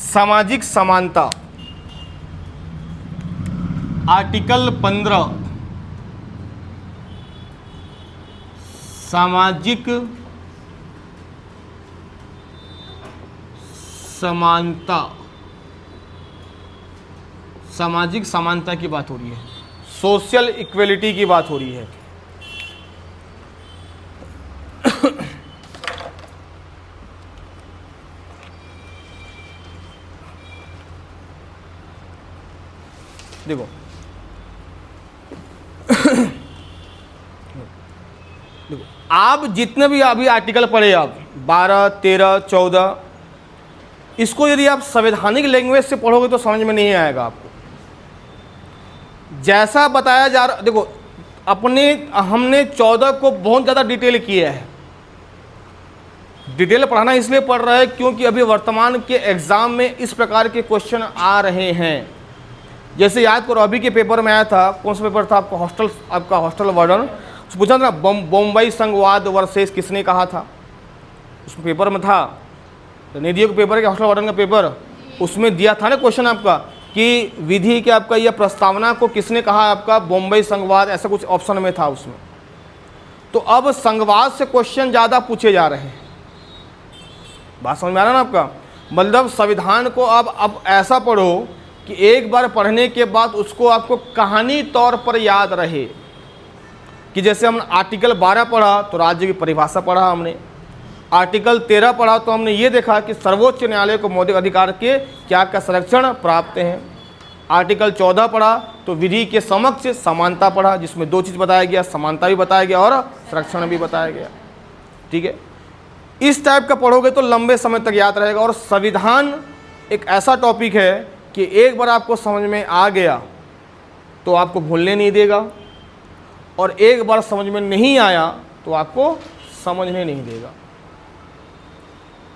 सामाजिक समानता, आर्टिकल 15 सामाजिक समानता, सामाजिक समानता की बात हो रही है, सोशल इक्वलिटी की बात हो रही है। देखो देखो आप जितने भी अभी आर्टिकल पढ़े, आप 12, 13, 14, इसको यदि आप संवैधानिक लैंग्वेज से पढ़ोगे तो समझ में नहीं आएगा आपको। जैसा बताया जा रहा, देखो हमने 14 को बहुत ज़्यादा डिटेल किया है। डिटेल पढ़ाना इसलिए पढ़ रहा है क्योंकि अभी वर्तमान के एग्जाम में इस प्रकार के क्वेश्चन आ रहे हैं। जैसे याद करो, अभी के पेपर में आया था, कौन सा पेपर था आपका हॉस्टल वार्डन, पूछा था बम्बई संघवाद वर्सेस किसने कहा था, उसमें पेपर में था, तो नहीं दिया पेपर के हॉस्टल वार्डन का पेपर, उसमें दिया था ना क्वेश्चन आपका कि विधि के आपका यह प्रस्तावना को किसने कहा, आपका बम्बई संघवाद, ऐसा कुछ ऑप्शन में था उसमें। तो अब संघवाद से क्वेश्चन ज़्यादा पूछे जा रहे हैं। बात समझ में आ रहा है ना आपका? मतलब संविधान को अब ऐसा पढ़ो कि एक बार पढ़ने के बाद उसको आपको कहानी तौर पर याद रहे। कि जैसे हम आर्टिकल 12 पढ़ा तो राज्य की परिभाषा पढ़ा हमने, आर्टिकल 13 पढ़ा तो हमने ये देखा कि सर्वोच्च न्यायालय को मौलिक अधिकार के क्या क्या संरक्षण प्राप्त हैं। आर्टिकल 14 पढ़ा तो विधि के समक्ष समानता पढ़ा, जिसमें दो चीज़ बताया गया, समानता भी बताया गया और संरक्षण भी बताया गया। ठीक है, इस टाइप का पढ़ोगे तो लंबे समय तक याद रहेगा। और संविधान एक ऐसा टॉपिक है कि एक बार आपको समझ में आ गया तो आपको भूलने नहीं देगा, और एक बार समझ में नहीं आया तो आपको समझने नहीं देगा।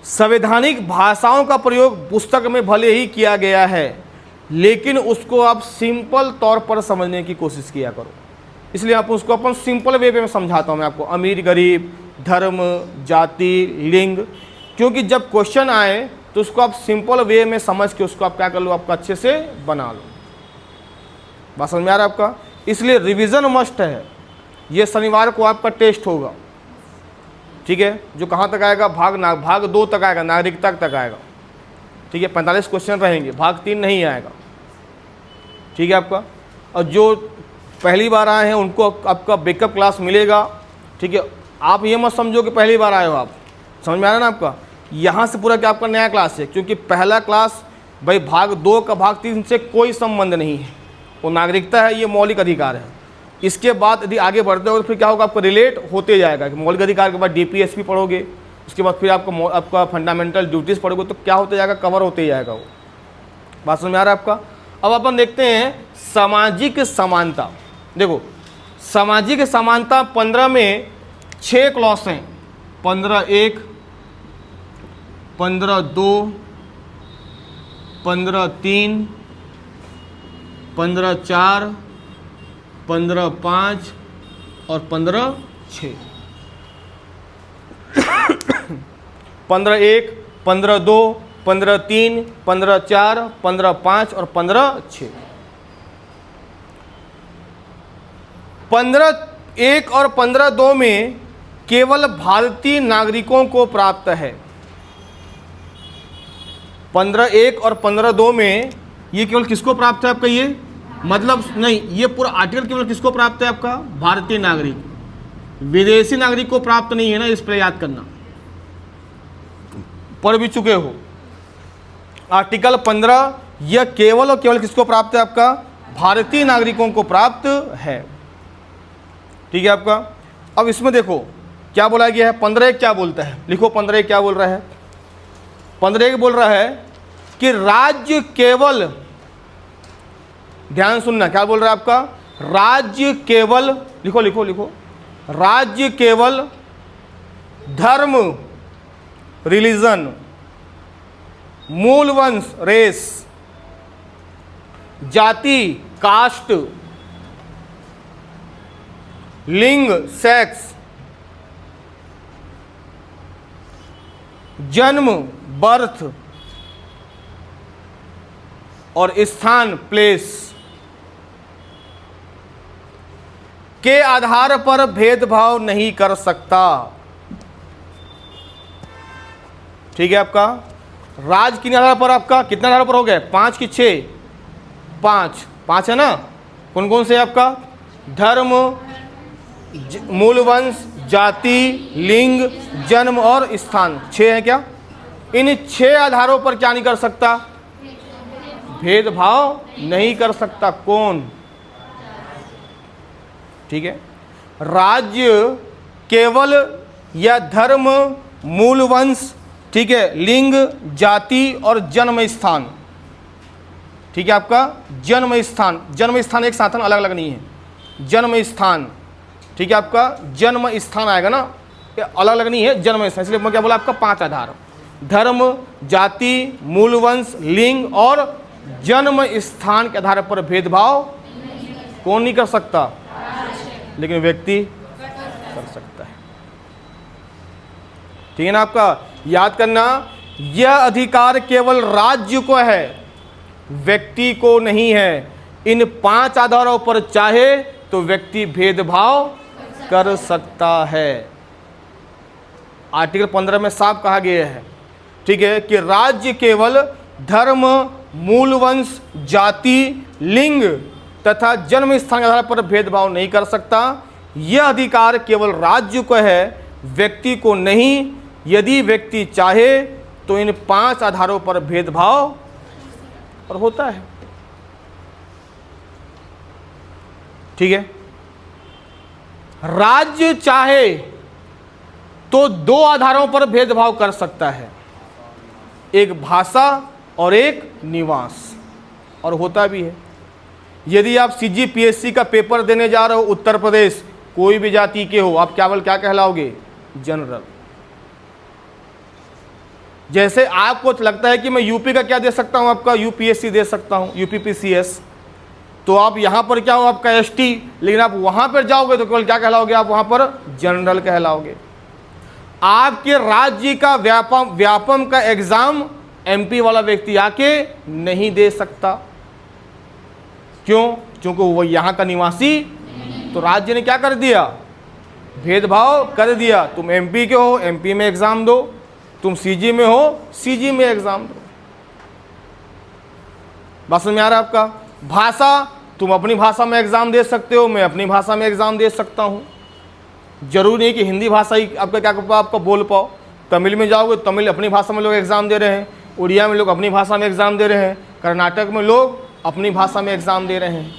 संवैधानिक भाषाओं का प्रयोग पुस्तक में भले ही किया गया है, लेकिन उसको आप सिंपल तौर पर समझने की कोशिश किया करो। इसलिए आप उसको अपन सिंपल वे में समझाता हूँ मैं आपको, अमीर गरीब, धर्म, जाति, लिंग, क्योंकि जब क्वेश्चन आए तो उसको आप सिंपल वे में समझ के उसको आप क्या कर लो, आपका अच्छे से बना लो। बात समझ में आ रहा है आपका? इसलिए रिवीजन मस्ट है। ये शनिवार को आपका टेस्ट होगा, ठीक है, जो कहाँ तक आएगा, भाग 2 तक आएगा, नागरिकता तक आएगा। ठीक है, 45 क्वेश्चन रहेंगे, भाग 3 नहीं आएगा। ठीक है आपका, और जो पहली बार आए हैं उनको आपका बैकअप क्लास मिलेगा। ठीक है, आप ये मत समझो कि पहली बार आए हो आप, समझ में आ रहा है ना आपका? यहाँ से पूरा क्या आपका नया क्लास है, क्योंकि पहला क्लास भाई भाग 2 का भाग 3 से कोई संबंध नहीं है। वो नागरिकता है, ये मौलिक अधिकार है। इसके बाद यदि आगे बढ़ते हो तो फिर क्या होगा, आपको रिलेट होते जाएगा कि मौलिक अधिकार के बाद डीपीएसपी पढ़ोगे, उसके बाद फिर आपका फंडामेंटल ड्यूटीज़ पढ़ोगे, तो क्या होते जाएगा, कवर होते जाएगा वो। बात समझ में आ रहा है आपका? अब अपन देखते हैं सामाजिक समानता। देखो सामाजिक समानता 15 में 6 क्लॉज हैं, 15(1), 15(2), 15(3), 15(4), 15(5) और 15(6). 15(1), 15(2), 15(3), 15(4), 15(5) और 15(6). 15(1) और 15(2) में केवल भारतीय नागरिकों को प्राप्त है। 15(1) और 15(2) में ये केवल किसको प्राप्त है आपका, ये मतलब नहीं, ये पूरा आर्टिकल केवल किसको प्राप्त है आपका, भारतीय नागरिक, विदेशी नागरिक को प्राप्त नहीं है ना, इस पर याद करना, पढ़ भी चुके हो। आर्टिकल 15 यह केवल और केवल किसको प्राप्त है आपका, भारतीय नागरिकों को प्राप्त है। ठीक है आपका। अब इसमें देखो क्या बोला गया है, 15(1) क्या बोलता है, लिखो 15(1) क्या बोल रहा है। 15(1) बोल रहा है कि राज्य केवल, ध्यान सुनना, क्या बोल रहा है आपका, राज्य केवल, लिखो लिखो लिखो, राज्य केवल धर्म, रिलीजन, मूल वंश, रेस, जाति, कास्ट, लिंग, सेक्स, जन्म, बर्थ, और स्थान प्लेस के आधार पर भेदभाव नहीं कर सकता। ठीक है, आपका राज्य किन आधार पर, आपका कितना आधार पर हो गया, 5 की 6, 5 है ना। कौन कौन से आपका, धर्म, मूल वंश, जाति, लिंग, जन्म और स्थान, 6 है क्या। इन 6 आधारों पर क्या नहीं कर सकता, भेदभाव नहीं कर सकता। कौन, ठीक है। राज्य केवल या धर्म, मूल वंश, ठीक है, लिंग, जाति और जन्म स्थान, ठीक है। आपका जन्म स्थान एक साधन अलग अलग नहीं है, जन्म स्थान, ठीक है। आपका जन्म स्थान आएगा ना, ये अलग अलग नहीं है, जन्म स्थान। इसलिए मैं क्या बोला, आपका 5 आधार, धर्म, जाति, मूल वंश, लिंग और जन्म स्थान के आधार पर भेदभाव कौन नहीं कर सकता, लेकिन व्यक्ति कर सकता है। ठीक है ना। आपका याद करना, यह अधिकार केवल राज्य को है, व्यक्ति को नहीं है। इन 5 आधारों पर चाहे तो व्यक्ति भेदभाव कर सकता है। आर्टिकल 15 में साफ कहा गया है, ठीक है, कि राज्य केवल धर्म, मूल वंश, जाति, लिंग तथा जन्म स्थान के आधार पर भेदभाव नहीं कर सकता। यह अधिकार केवल राज्य को है, व्यक्ति को नहीं। यदि व्यक्ति चाहे तो इन 5 आधारों पर भेदभाव और होता है। ठीक है। राज्य चाहे तो 2 आधारों पर भेदभाव कर सकता है, एक भाषा और एक निवास, और होता भी है। यदि आप CGPSC का पेपर देने जा रहे हो उत्तर प्रदेश, कोई भी जाति के हो, आप केवल क्या कहलाओगे, जनरल। जैसे आपको लगता है कि मैं यूपी का क्या दे सकता हूं, आपका UPSC दे सकता हूं, UPPCS, तो आप यहां पर क्या हो, आपका ST, लेकिन आप वहां पर जाओगे तो केवल क्या कहलाओगे, आप वहां पर जनरल कहलाओगे। आपके राज्य का व्यापम का एग्जाम MP वाला व्यक्ति आके नहीं दे सकता। क्यों, क्योंकि वो यहाँ का निवासी। तो राज्य ने क्या कर दिया, भेदभाव कर दिया। तुम MP के हो, MP में एग्जाम दो, तुम CG में हो, CG में एग्जाम दो। बात समझ में आ रहा है आपका। भाषा, तुम अपनी भाषा में एग्जाम दे सकते हो, मैं अपनी भाषा में एग्जाम दे सकता हूँ। जरूरी नहीं कि हिंदी भाषा ही आपका क्या कर पाओ, आपका बोल पाओ। तमिल में जाओगे, तमिल अपनी भाषा में लोग एग्जाम दे रहे हैं, उड़िया में लोग अपनी भाषा में एग्जाम दे रहे हैं, कर्नाटक में लोग अपनी भाषा में एग्जाम दे रहे हैं।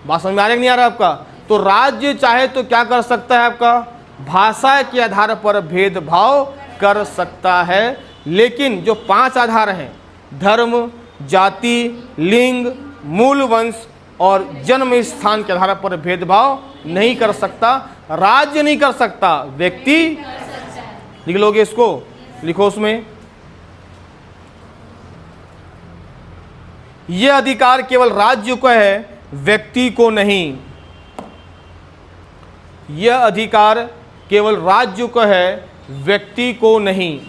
बात समझ में आ रहा है नहीं आ रहा आपका। तो राज्य चाहे तो क्या कर सकता है, आपका भाषा के आधार पर भेदभाव कर सकता है, लेकिन जो 5 आधार हैं, धर्म, जाति, लिंग, मूल वंश और जन्म स्थान के आधार पर भेदभाव नहीं कर सकता। राज्य नहीं कर सकता, व्यक्ति लिख लोगे इसको, लिखो उसमें, यह अधिकार केवल राज्य को है, व्यक्ति को नहीं। यह अधिकार केवल राज्य को है, व्यक्ति को नहीं।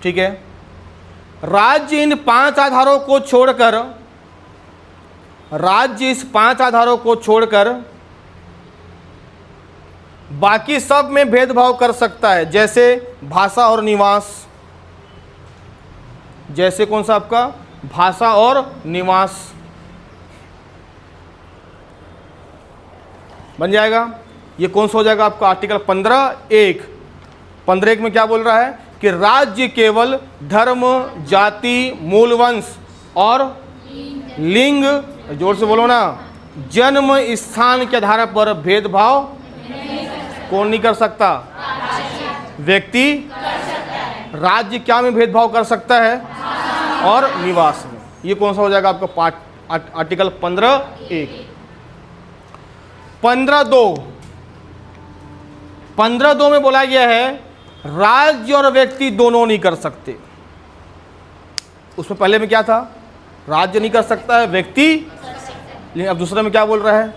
ठीक है। राज्य इन 5 आधारों को छोड़कर, राज्य इस 5 आधारों को छोड़कर बाकी सब में भेदभाव कर सकता है। जैसे भाषा और निवास, जैसे कौन सा आपका, भाषा और निवास बन जाएगा। ये कौन सा हो जाएगा आपका, आर्टिकल 15(1). 15(1) में क्या बोल रहा है कि राज्य केवल धर्म, जाति, मूल वंश और लिंग, जोर से बोलो ना, जन्म स्थान के आधार पर भेदभाव कौन नहीं कर सकता, व्यक्ति। राज्य क्या में भेदभाव कर सकता है, और निवास में। ये कौन सा हो जाएगा आपका आर्टिकल 15(1). 15(2) में बोला गया है राज्य और व्यक्ति दोनों नहीं कर सकते। उसमें पहले में क्या था, राज्य नहीं कर सकता है, व्यक्ति। लेकिन अब दूसरे में क्या बोल रहा है,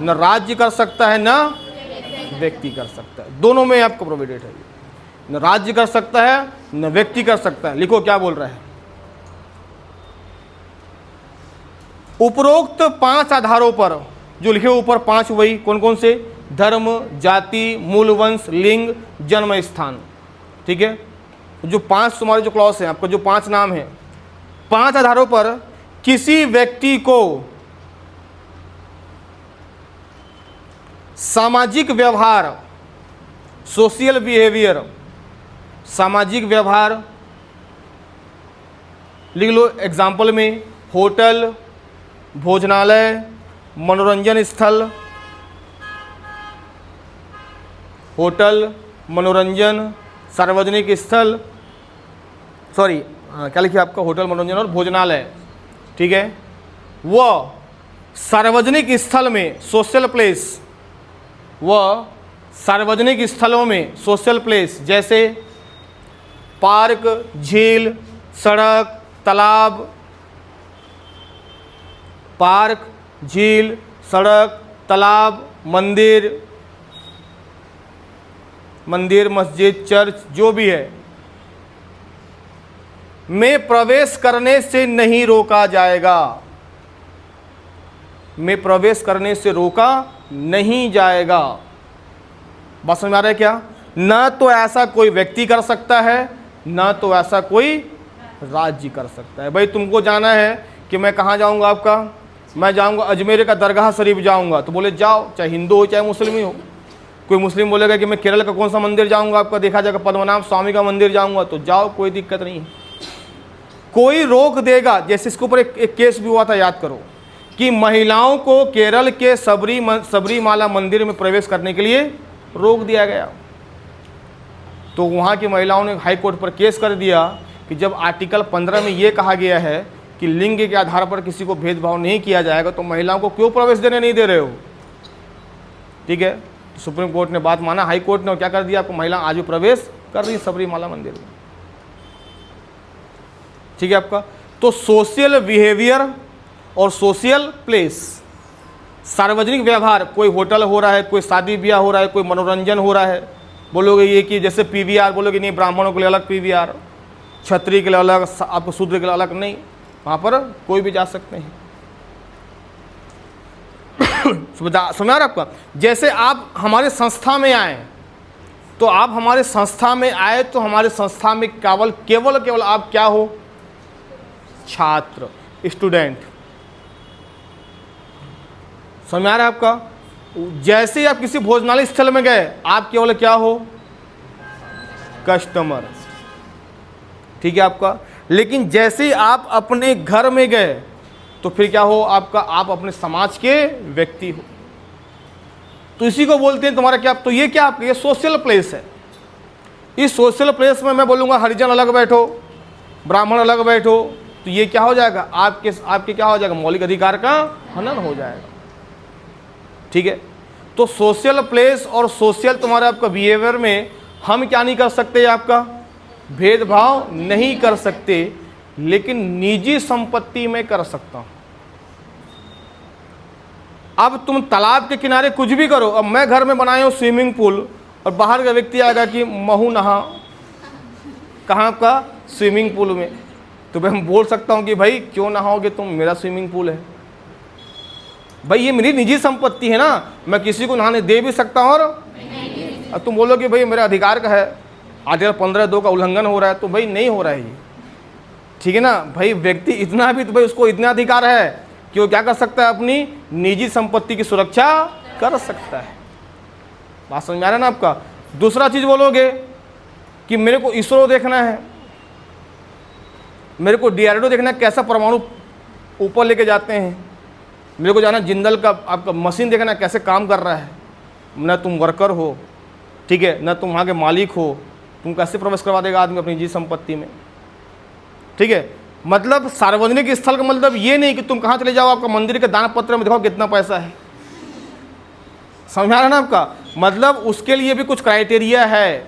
न राज्य कर सकता है न व्यक्ति कर सकता है। दोनों में आपको प्रोविडेड है, न राज्य कर सकता है न व्यक्ति कर सकता है। लिखो क्या बोल रहा है। उपरोक्त 5 आधारों पर जो लिखे ऊपर 5, वही कौन कौन से? धर्म, जाति, मूल वंश, लिंग, जन्म स्थान। ठीक है, जो 5 तुम्हारे जो क्लॉज हैं, आपको जो 5 नाम हैं, 5 आधारों पर किसी व्यक्ति को सामाजिक व्यवहार, सोशल बिहेवियर, सामाजिक व्यवहार लिख लो। एग्जाम्पल में होटल, भोजनालय, मनोरंजन स्थल, होटल, मनोरंजन, सार्वजनिक स्थल, सॉरी क्या लिखिए आपका, होटल, मनोरंजन और भोजनालय। ठीक है, वह सार्वजनिक स्थल में सोशल प्लेस, वह सार्वजनिक स्थलों में सोशल प्लेस जैसे पार्क, झील, सड़क, तालाब, पार्क, झील, सड़क, तालाब, मंदिर, मस्जिद, चर्च, जो भी है, में प्रवेश करने से नहीं रोका जाएगा, में प्रवेश करने से रोका नहीं जाएगा। बात समझ में आ रहा है क्या? ना तो ऐसा कोई व्यक्ति कर सकता है, ना तो ऐसा कोई राज्य कर सकता है। भाई तुमको जाना है कि मैं कहाँ जाऊँगा, आपका मैं जाऊँगा अजमेर का दरगाह शरीफ जाऊँगा, तो बोले जाओ, चाहे हिंदू हो चाहे मुस्लिम ही हो। कोई मुस्लिम बोलेगा कि मैं केरल का कौन सा मंदिर जाऊँगा, आपका देखा जाएगा पद्मनाभ स्वामी का मंदिर जाऊँगा, तो जाओ, कोई दिक्कत नहीं है। कोई रोक देगा, जैसे इसके ऊपर एक केस भी हुआ था, याद करो, कि महिलाओं को केरल के सबरीमाला मंदिर में प्रवेश करने के लिए रोक दिया गया। तो वहाँ की महिलाओं ने हाई कोर्ट पर केस कर दिया कि जब आर्टिकल 15 में ये कहा गया है कि लिंग के आधार पर किसी को भेदभाव नहीं किया जाएगा, तो महिलाओं को क्यों प्रवेश देने नहीं दे रहे हो? ठीक है, तो सुप्रीम कोर्ट ने बात माना, हाई कोर्ट ने, और क्या कर दिया, आपको महिला आज भी प्रवेश कर रही है सबरीमाला मंदिर में। ठीक है आपका। तो सोशल बिहेवियर और सोशल प्लेस, सार्वजनिक व्यवहार, कोई होटल हो रहा है, कोई शादी ब्याह हो रहा है, कोई मनोरंजन हो रहा है, बोलोगे ये कि जैसे पीवीआर, बोलोगे नहीं ब्राह्मणों के लिए अलग पीवीआर, क्षत्रिय के लिए अलग, आपको शूद्र के लिए अलग, नहीं, वहाँ पर कोई भी जा सकते हैं। समझ आ रहा है आपका? जैसे आप हमारे संस्था में आए, तो आप हमारे संस्था में आए तो हमारे संस्था में केवल आप क्या हो? छात्र, स्टूडेंट। समझ आ रहा है आपका? जैसे ही आप किसी भोजनालय स्थल में गए, आप केवल क्या हो? कस्टमर। ठीक है आपका। लेकिन जैसे ही आप अपने घर में गए, तो फिर क्या हो आपका? आप अपने समाज के व्यक्ति हो। तो इसी को बोलते हैं तुम्हारा क्या? तो ये क्या आपका? ये सोशल प्लेस है। इस सोशल प्लेस में मैं बोलूँगा हरिजन अलग बैठो, ब्राह्मण अलग बैठो, तो ये क्या हो जाएगा? आपके क्या हो जाएगा? मौलिक अधिकार का हनन हो जाएगा। ठीक है। तो सोशल प्लेस और सोशल तुम्हारा आपका बिहेवियर में हम क्या नहीं कर सकते? आपका भेदभाव नहीं कर सकते, लेकिन निजी संपत्ति में कर सकता हूं। अब तुम तालाब के किनारे कुछ भी करो, अब मैं घर में बनाया हूं स्विमिंग पूल और बाहर का व्यक्ति आएगा कि महू नहा, कहाँ का? स्विमिंग पूल में, तो मैं बोल सकता हूं कि भाई क्यों नहाओगे तुम, मेरा स्विमिंग पूल है। भाई ये मेरी निजी संपत्ति है ना, मैं किसी को नहाने दे भी सकता हूं। और तुम बोलोगे भाई मेरा अधिकार का है, आर्टिकल 15(2) का उल्लंघन हो रहा है, तो भाई नहीं हो रहा है ये। ठीक है ना भाई, व्यक्ति इतना भी, तो भाई उसको इतना अधिकार है कि वो क्या कर सकता है? अपनी निजी संपत्ति की सुरक्षा कर सकता है। बात समझ में आ रहा है ना आपका? दूसरा चीज बोलोगे कि मेरे को इसरो देखना है, मेरे को डीआरडीओ देखना है, कैसा परमाणु ऊपर लेके जाते हैं, मेरे को जाना जिंदल का आपका मशीन देखना है कैसे काम कर रहा है। ना तुम वर्कर हो, ठीक है, ना तुम वहाँ के मालिक हो, तुम कैसे प्रवेश करवा देगा आदमी अपनी निजी संपत्ति में? ठीक है। मतलब सार्वजनिक स्थल का मतलब ये नहीं कि तुम कहाँ चले जाओ, आपका मंदिर के दान पत्र में दिखाओ कितना पैसा है। समझ में आ रहा है ना आपका? मतलब उसके लिए भी कुछ क्राइटेरिया है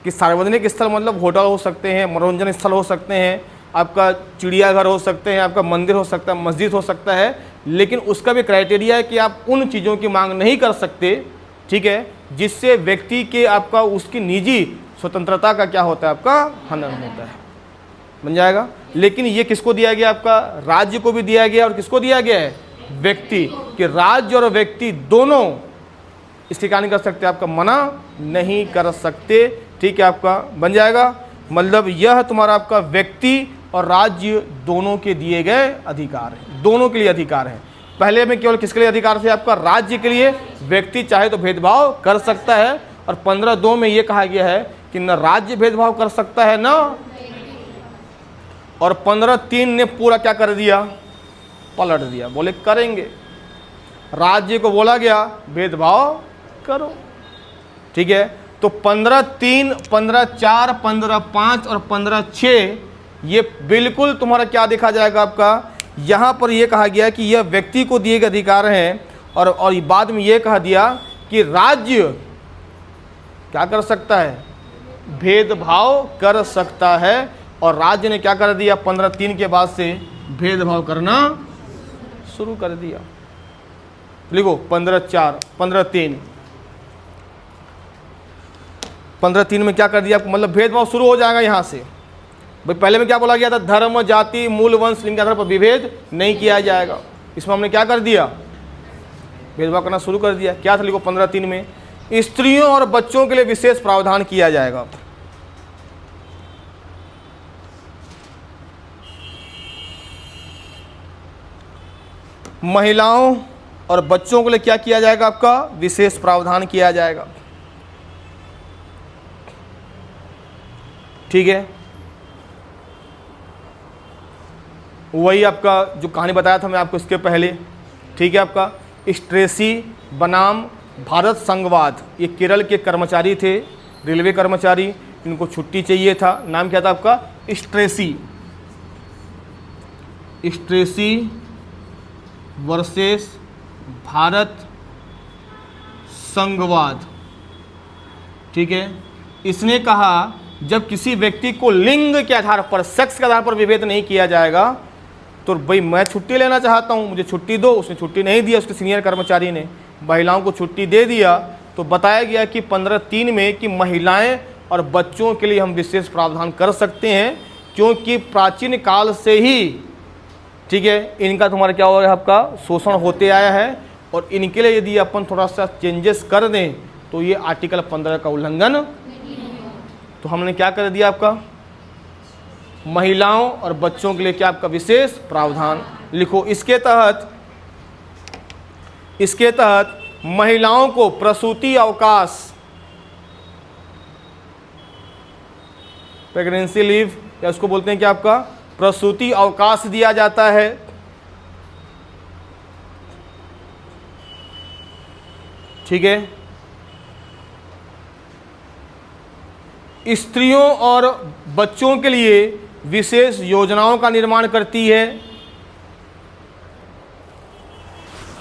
कि सार्वजनिक स्थल मतलब होटल हो सकते हैं, मनोरंजन स्थल हो सकते हैं, आपका चिड़ियाघर हो सकते हैं, आपका मंदिर हो सकता है, मस्जिद हो सकता है, लेकिन उसका भी क्राइटेरिया है कि आप उन चीज़ों की मांग नहीं कर सकते, ठीक है, जिससे व्यक्ति के आपका उसकी निजी स्वतंत्रता का क्या होता है, आपका हनन होता है। बन जाएगा। लेकिन ये किसको दिया गया, आपका राज्य को भी दिया गया, और किसको दिया गया है, व्यक्ति, कि राज्य और व्यक्ति दोनों इसके क्या नहीं कर सकते, आपका मना नहीं कर सकते, ठीक है, आपका बन जाएगा। मतलब यह तुम्हारा आपका व्यक्ति और राज्य दोनों के दिए गए अधिकार हैं, दोनों के लिए अधिकार हैं। पहले में केवल किसके लिए अधिकार थे, आपका राज्य के लिए, व्यक्ति चाहे तो भेदभाव कर सकता है, और 15(2) में यह कहा गया है कि न राज्य भेदभाव कर सकता है न, और 15(3) ने पूरा क्या कर दिया, पलट दिया, बोले करेंगे। राज्य को बोला गया भेदभाव करो, ठीक है। तो 15(3), 15(4), 15(5) और 15(6) ये बिल्कुल तुम्हारा क्या देखा जाएगा, आपका यहाँ पर यह कहा गया कि यह व्यक्ति को दिए गए अधिकार हैं, और बाद में यह कहा दिया कि राज्य क्या कर सकता है, भेदभाव कर सकता है, और राज्य ने क्या कर दिया, 15(3) के बाद से भेदभाव करना शुरू कर दिया। लिखो 15(4), 15(3), 15(3) में क्या कर दिया, मतलब भेदभाव शुरू हो जाएगा यहाँ से। भाई पहले में क्या बोला गया था, धर्म, जाति, मूल, वंश, लिंग के आधार पर विभेद नहीं किया जाएगा। इसमें हमने क्या कर दिया, भेदभाव करना शुरू कर दिया। क्या था, लिखो 15(3) में स्त्रियों और बच्चों के लिए विशेष प्रावधान किया जाएगा। महिलाओं और बच्चों के लिए क्या किया जाएगा, आपका विशेष प्रावधान किया जाएगा, ठीक है। वही आपका जो कहानी बताया था मैं आपको इसके पहले, ठीक है। आपका स्ट्रेसी बनाम भारत संघवाद, ये केरल के कर्मचारी थे, रेलवे कर्मचारी, इनको छुट्टी चाहिए था। नाम क्या था आपका, स्ट्रेसी वर्सेस भारत संघवाद, ठीक है। इसने कहा जब किसी व्यक्ति को लिंग के आधार पर, सेक्स के आधार पर विभेद नहीं किया जाएगा, तो भाई मैं छुट्टी लेना चाहता हूँ, मुझे छुट्टी दो। उसने छुट्टी नहीं दिया, उसके सीनियर कर्मचारी ने महिलाओं को छुट्टी दे दिया। तो बताया गया कि 15(3) में कि महिलाएं और बच्चों के लिए हम विशेष प्रावधान कर सकते हैं, क्योंकि प्राचीन काल से ही, ठीक है, इनका तुम्हारा क्या हो रहा है, आपका शोषण होते आया है, और इनके लिए यदि अपन थोड़ा सा चेंजेस कर दें तो ये आर्टिकल 15 का उल्लंघन। तो हमने क्या कर दिया, आपका महिलाओं और बच्चों के लिए क्या आपका विशेष प्रावधान लिखो। इसके तहत महिलाओं को प्रसूति अवकाश, प्रेगनेंसी लीव, या उसको बोलते हैं क्या, आपका प्रसूति अवकाश दिया जाता है, ठीक है। स्त्रियों और बच्चों के लिए विशेष योजनाओं का निर्माण करती है,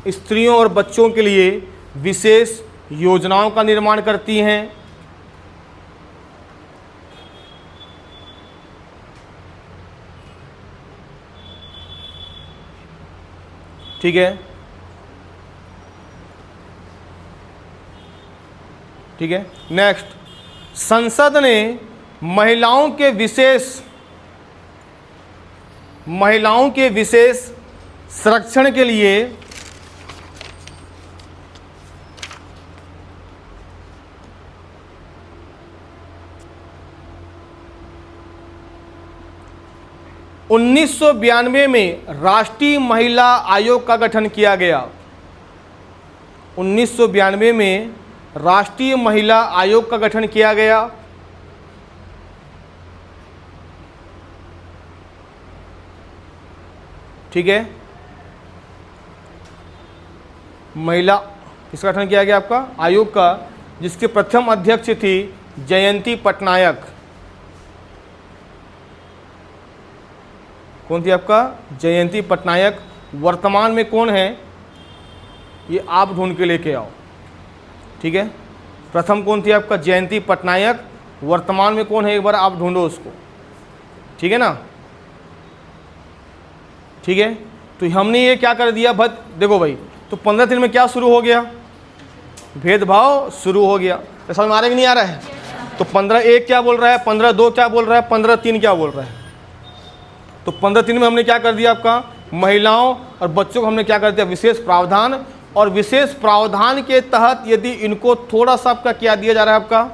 स्त्रियों और बच्चों के लिए विशेष योजनाओं का निर्माण करती हैं, ठीक है, ठीक है। नेक्स्ट, संसद ने महिलाओं के विशेष संरक्षण के लिए (1992) में राष्ट्रीय महिला आयोग का गठन किया गया। 1992 में राष्ट्रीय महिला आयोग का गठन किया गया, ठीक है। महिला किसका गठन किया गया, आपका आयोग का, जिसके प्रथम अध्यक्ष थी जयंती पटनायक। कौन थी, आपका जयंती पटनायक। वर्तमान में कौन है, ये आप ढूंढ के लेके आओ, ठीक है। प्रथम कौन थी, आपका जयंती पटनायक। वर्तमान में कौन है, एक बार आप ढूंढो उसको, ठीक है ना। ठीक है। तो हमने ये क्या कर दिया भाई, देखो भाई, तो 15-3 में क्या शुरू हो गया, भेदभाव शुरू हो गया। तो समझ में आ रहा है कि नहीं आ रहा है? तो 15-1 क्या बोल रहा है, 15-2 क्या बोल रहा है, 15-3 क्या बोल रहा है। तो 15-3 में हमने क्या कर दिया आपका, महिलाओं और बच्चों को हमने क्या कर दिया, विशेष प्रावधान। और विशेष प्रावधान के तहत यदि इनको थोड़ा सा आपका क्या दिया जा रहा है, आपका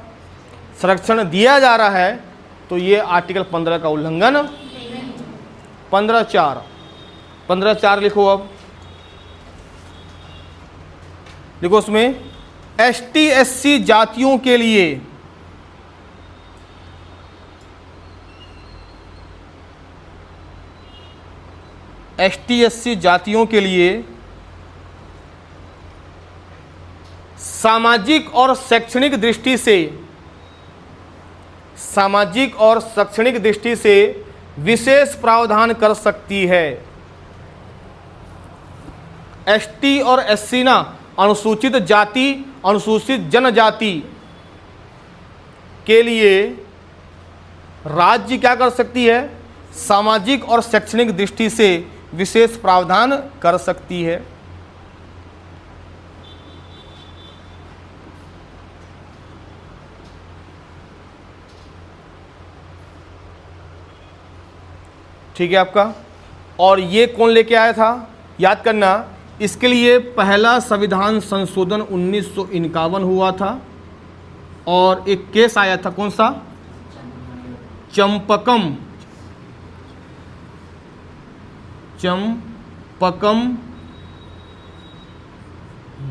संरक्षण दिया जा रहा है, तो ये आर्टिकल 15 का उल्लंघन। 15(4) लिखो। अब देखो उसमें ST/SC जातियों के लिए ST/SC जातियों के लिए सामाजिक और शैक्षणिक दृष्टि से विशेष प्रावधान कर सकती है। ST और SC ना अनुसूचित जाति, अनुसूचित जनजाति के लिए राज्य क्या कर सकती है, सामाजिक और शैक्षणिक दृष्टि से विशेष प्रावधान कर सकती है। ठीक है आपका। और ये कौन लेके आया था, याद करना, इसके लिए पहला संविधान संशोधन 1951 हुआ था और एक केस आया था, कौन सा, चंपकम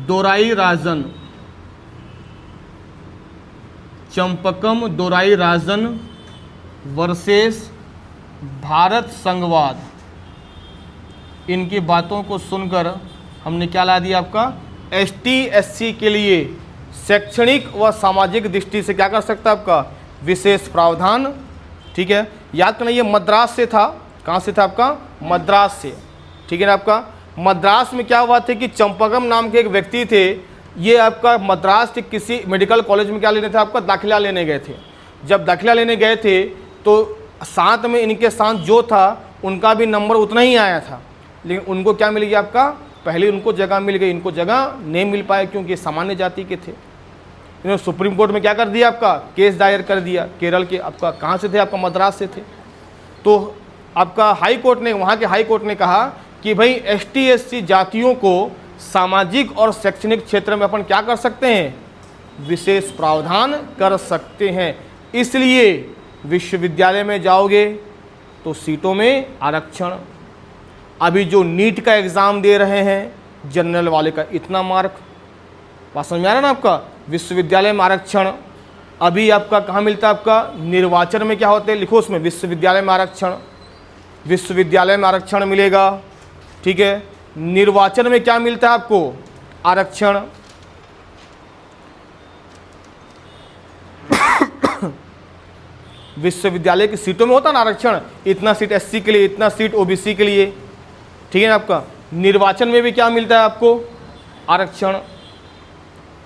दोराई राजन वर्सेस भारत संघवाद। इनकी बातों को सुनकर हमने क्या ला दिया, आपका ST/SC के लिए शैक्षणिक व सामाजिक दृष्टि से क्या कर सकता है, आपका विशेष प्रावधान। ठीक है, याद करना ये मद्रास से था। कहाँ से था आपका, मद्रास से। ठीक है ना आपका। मद्रास में क्या हुआ था कि चंपकम नाम के एक व्यक्ति थे, ये आपका मद्रास के किसी मेडिकल कॉलेज में क्या लेने थे, आपका दाखिला लेने गए थे। जब दाखिला लेने गए थे तो साथ में इनके साथ जो था उनका भी नंबर उतना ही आया था, लेकिन उनको क्या मिल गया, आपका पहले उनको जगह मिल गई, इनको जगह नहीं मिल पाया क्योंकि सामान्य जाति के थे। इन्होंने सुप्रीम कोर्ट में क्या कर दिया, आपका केस दायर कर दिया। केरल के आपका कहाँ से थे, आपका मद्रास से थे। तो आपका हाई कोर्ट ने, वहाँ के हाई कोर्ट ने कहा कि भाई ST/SC जातियों को सामाजिक और शैक्षणिक क्षेत्र में अपन क्या कर सकते हैं, विशेष प्रावधान कर सकते हैं। इसलिए विश्वविद्यालय में जाओगे तो सीटों में आरक्षण। अभी जो नीट का एग्ज़ाम दे रहे हैं जनरल वाले का इतना मार्क, बात समझ में आ रहा है ना आपका। विश्वविद्यालय में आरक्षण अभी आपका कहाँ मिलता है, आपका निर्वाचन में क्या होते हैं, लिखो उसमें विश्वविद्यालय में आरक्षण। विश्वविद्यालय में आरक्षण मिलेगा, ठीक है। निर्वाचन में क्या मिलता है आपको, आरक्षण। विश्वविद्यालय की सीटों में होता है ना आरक्षण, इतना सीट SC के लिए, इतना सीट OBC के लिए, ठीक है ना आपका। निर्वाचन में भी क्या मिलता है आपको, आरक्षण।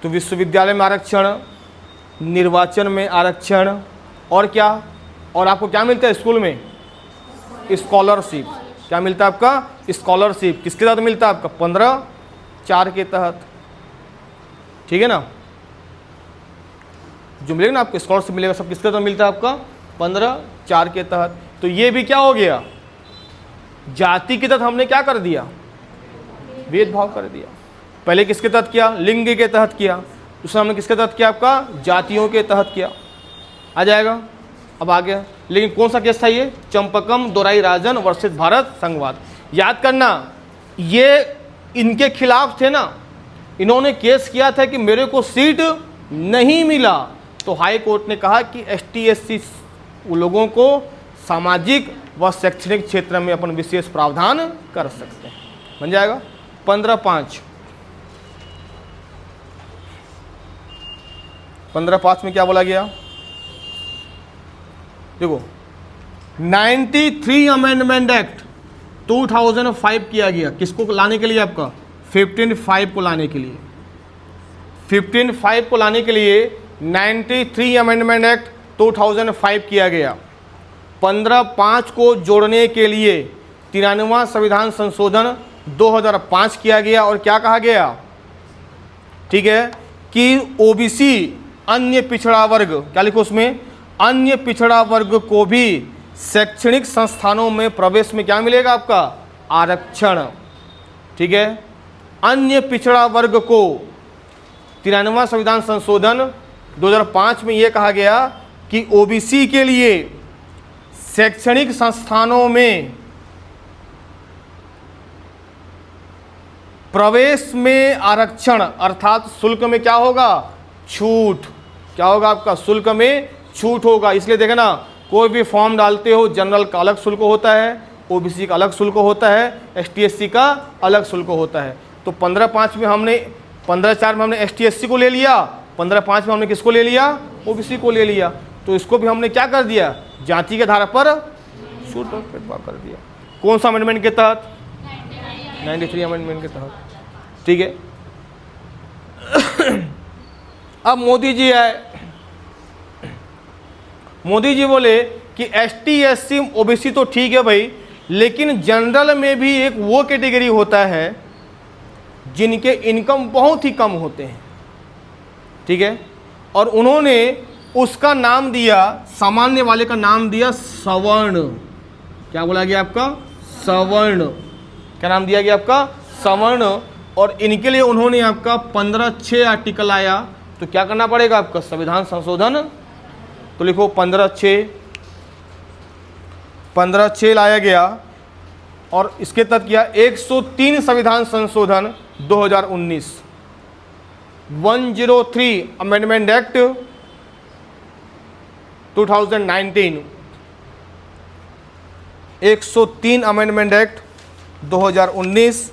तो विश्वविद्यालय में आरक्षण, निर्वाचन में आरक्षण, और क्या, और आपको क्या मिलता है स्कूल में, स्कॉलरशिप। क्या मिलता है आपका, स्कॉलरशिप। किसके तहत मिलता है आपका, 15(4) के तहत, ठीक है ना। जो मिलेगा ना आपको स्कॉलरशिप मिलेगा, सब किसके तहत मिलता है आपका, 15(4) के तहत। तो ये भी क्या हो गया, जाति के तहत हमने क्या कर दिया, भेदभाव कर दिया। पहले किसके तहत किया, लिंग के तहत किया, दूसरा हमने किसके तहत किया, आपका जातियों के तहत किया। आ जाएगा अब आ गया। लेकिन कौन सा केस था ये, चंपकम दोराई राजन वर्सेस भारत संघवाद। याद करना, ये इनके खिलाफ थे ना, इन्होंने केस किया था कि मेरे को सीट नहीं मिला। तो हाई कोर्ट ने कहा कि ST/SC लोगों को सामाजिक व शैक्षणिक क्षेत्र में अपन विशेष प्रावधान कर सकते हैं। बन जाएगा 15(5). 15(5) में क्या बोला गया, देखो 93 अमेंडमेंट एक्ट 2005 किया गया। किसको लाने के लिए, आपका 15(5) को लाने के लिए। 15(5) को लाने के लिए 93 अमेंडमेंट एक्ट 2005 किया गया। 15(5) को जोड़ने के लिए 93वां संविधान संशोधन 2005 किया गया और क्या कहा गया, ठीक है, कि ओबीसी अन्य पिछड़ा वर्ग, क्या लिखो उसमें, अन्य पिछड़ा वर्ग को भी शैक्षणिक संस्थानों में प्रवेश में क्या मिलेगा, आपका आरक्षण। ठीक है, अन्य पिछड़ा वर्ग को 93वां संविधान संशोधन 2005 में यह कहा गया कि ओबीसी के लिए शैक्षणिक संस्थानों में प्रवेश में आरक्षण अर्थात शुल्क में क्या होगा, छूट। क्या होगा आपका, शुल्क में छूट होगा। इसलिए देखे ना, कोई भी फॉर्म डालते हो, जनरल का अलग शुल्क होता है, ओबीसी का अलग शुल्क होता है, एसटी/एससी का अलग शुल्क होता है। तो 15/5 में हमने 15/4 में हमने एसटी/एससी को ले लिया, 15/5 में हमने किसको ले लिया, ओबीसी को ले लिया। तो इसको भी हमने क्या कर दिया, जाति के आधार पर छूट कर दिया। कौन सा अमेंडमेंट के तहत, 93 अमेंडमेंट के तहत। ठीक है, अब मोदी जी आए, मोदी जी बोले कि एसटी/एससी ओबीसी तो ठीक है भाई, लेकिन जनरल में भी एक वो कैटेगरी होता है जिनके इनकम बहुत ही कम होते हैं। ठीक है, और उन्होंने उसका नाम दिया, सामान्य वाले का नाम दिया सवर्ण। क्या बोला गया आपका, सवर्ण। क्या नाम दिया गया आपका, सवर्ण। और इनके लिए उन्होंने आपका 15/6 आर्टिकल आया। तो क्या करना पड़ेगा आपका, संविधान संशोधन। तो लिखो 15/6 लाया गया और इसके तहत किया 103 संविधान संशोधन 2019, 103 अमेंडमेंट एक्ट 2019, 103 अमेंडमेंट एक्ट 2019।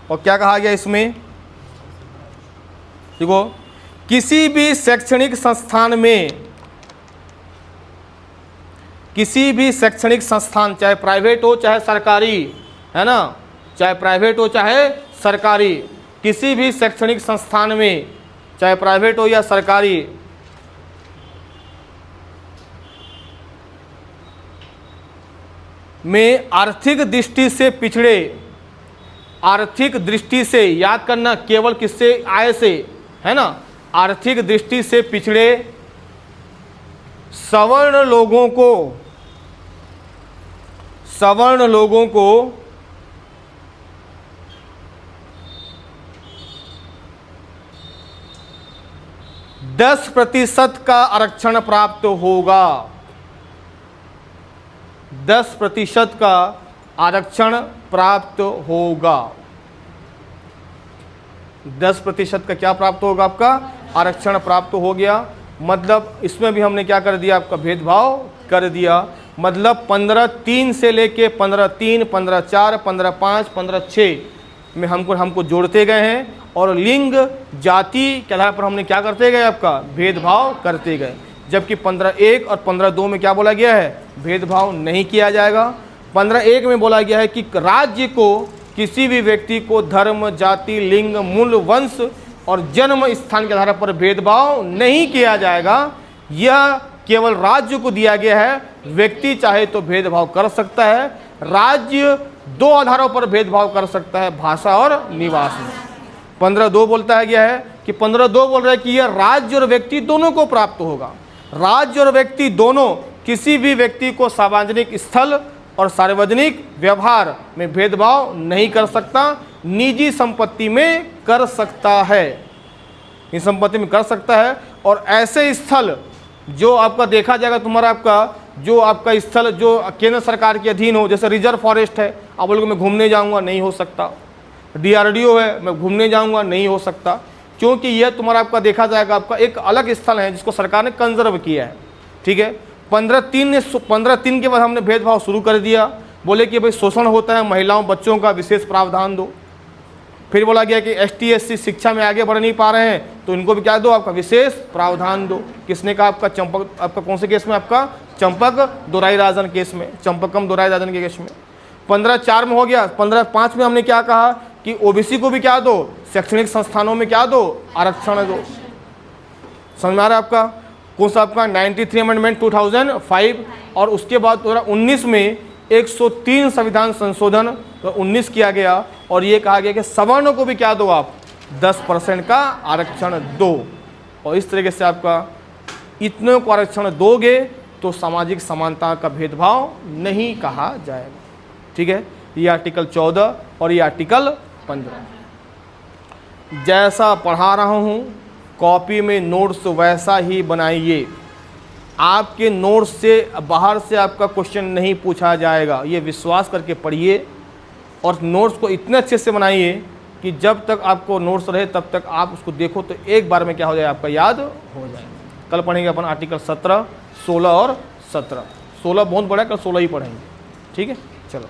और क्या कहा गया इसमें, देखो, किसी भी शैक्षणिक संस्थान में, किसी भी शैक्षणिक संस्थान, चाहे प्राइवेट हो चाहे सरकारी, है ना, चाहे प्राइवेट हो चाहे सरकारी, किसी भी शैक्षणिक संस्थान में, चाहे प्राइवेट हो या सरकारी, में आर्थिक दृष्टि से पिछड़े, आर्थिक दृष्टि से, याद करना, केवल किससे, आय से, है ना, आर्थिक दृष्टि से पिछड़े सवर्ण लोगों को, सवर्ण लोगों को 10% का आरक्षण प्राप्त होगा। 10% का आरक्षण प्राप्त होगा। 10% का क्या प्राप्त होगा, आपका आरक्षण प्राप्त हो गया। मतलब इसमें भी हमने क्या कर दिया, आपका भेदभाव कर दिया। मतलब 15/3 से लेके 15/3, 15/4, 15/5, 15/6 में हमको जोड़ते गए हैं और लिंग जाति के आधार पर हमने क्या करते गए, आपका भेदभाव करते गए। जबकि 15/1 और 15/2 में क्या बोला गया है, भेदभाव नहीं किया जाएगा। 15/1 में बोला गया है कि राज्य को किसी भी व्यक्ति को धर्म, जाति, लिंग, मूल, वंश और जन्म स्थान के आधार पर भेदभाव नहीं किया जाएगा। यह केवल राज्य को दिया गया है, व्यक्ति चाहे तो भेदभाव कर सकता है। राज्य 2 आधारों पर भेदभाव कर सकता है, भाषा और निवास में। 15/2 बोलता है गया है कि 15/2 बोल रहा है कि यह राज्य और व्यक्ति दोनों को प्राप्त होगा। राज्य और व्यक्ति दोनों किसी भी व्यक्ति को सार्वजनिक स्थल और सार्वजनिक व्यवहार में भेदभाव नहीं कर सकता, निजी संपत्ति में कर सकता है, निजी संपत्ति में कर सकता है। और ऐसे स्थल जो आपका देखा जाएगा, तुम्हारा आपका जो आपका स्थल जो केंद्र सरकार के अधीन हो, जैसे रिजर्व फॉरेस्ट है, आप बोलोगे मैं घूमने जाऊंगा, नहीं हो सकता। DRDO है, मैं घूमने जाऊंगा, नहीं हो सकता, क्योंकि यह तुम्हारा आपका देखा जाएगा आपका एक अलग स्थल है जिसको सरकार ने कंजर्व किया है। ठीक है, 15/3 के बाद हमने भेदभाव शुरू कर दिया। बोले कि भाई शोषण होता है, महिलाओं बच्चों का विशेष प्रावधान दो। फिर बोला गया कि ST/SC शिक्षा में आगे बढ़ नहीं पा रहे हैं तो इनको भी क्या दो, आपका विशेष प्रावधान दो। किसने कहा, आपका चंपक, आपका कौन से केस में, आपका चंपक दोराईराजन केस में, चंपकम दोराईराजन के केस में। 15/4 में हो गया। 15/5 में हमने क्या कहा कि ओबीसी को भी क्या दो, शैक्षणिक संस्थानों में क्या दो, आरक्षण दो। समझ में आ रहा है आपका, कौन सा आपका 93 अमेंडमेंट 2005। और उसके बाद 2019 में 103 संविधान संशोधन तो 19 किया गया और ये कहा गया कि सवर्णों को भी क्या दो आप 10% का आरक्षण दो। और इस तरीके से आपका इतने को आरक्षण दोगे तो सामाजिक समानता का भेदभाव नहीं कहा जाएगा। ठीक है, ये आर्टिकल 14 और ये आर्टिकल 15। जैसा पढ़ा रहा हूँ कॉपी में नोट्स वैसा ही बनाइए। आपके नोट्स से बाहर से आपका क्वेश्चन नहीं पूछा जाएगा, ये विश्वास करके पढ़िए और नोट्स को इतने अच्छे से बनाइए कि जब तक आपको नोट्स रहे तब तक आप उसको देखो तो एक बार में क्या हो जाए, आपका याद हो जाए। कल पढ़ेंगे अपन आर्टिकल 17, 16 और 17। 16 बहुत बड़ा है, कल 16 ही पढ़ेंगे। ठीक है, चलो।